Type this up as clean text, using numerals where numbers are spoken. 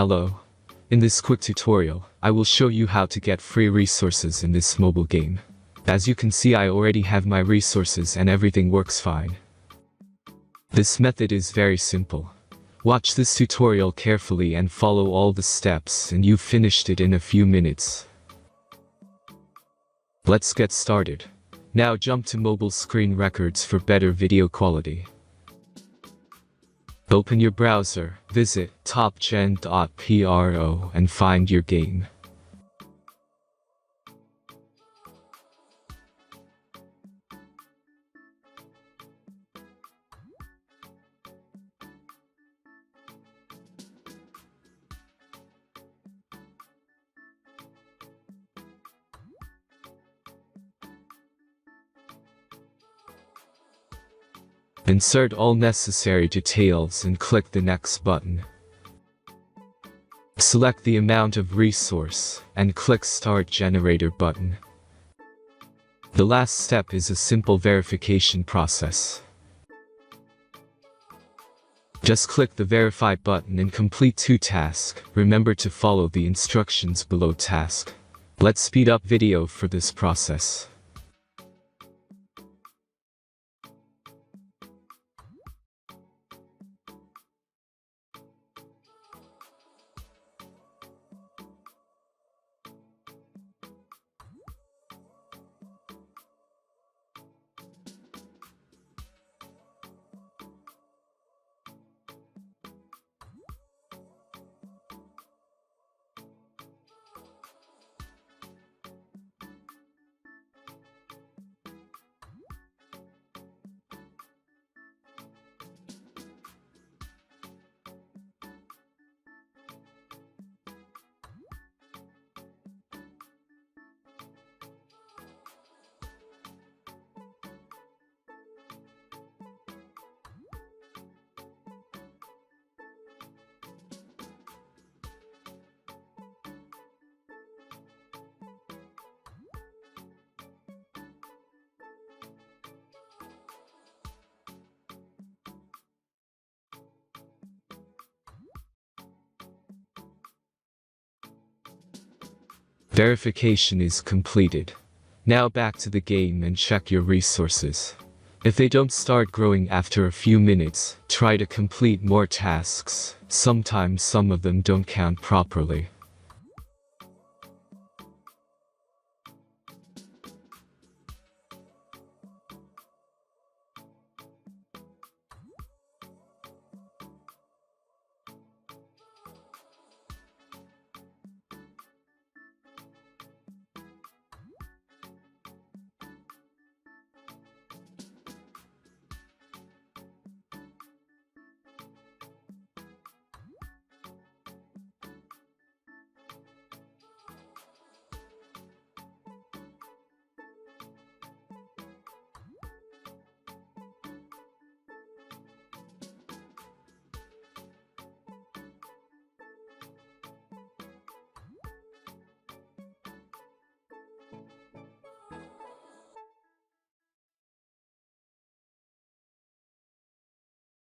Hello. In this quick tutorial, I will show you how to get free resources in this mobile game. As you can see, I already have my resources and everything works fine. This method is very simple. Watch this tutorial carefully and follow all the steps and you've finished it in a few minutes. Let's get started. Now jump to mobile screen records for better video quality. Open your browser, visit topgen.pro and find your game. Insert all necessary details and click the Next button. Select the amount of resource and click Start Generator button. The last step is a simple verification process. Just click the Verify button and complete 2 tasks. Remember to follow the instructions below task. Let's speed up video for this process. Verification is completed. Now back to the game and check your resources. If they don't start growing after a few minutes, try to complete more tasks. Sometimes some of them don't count properly.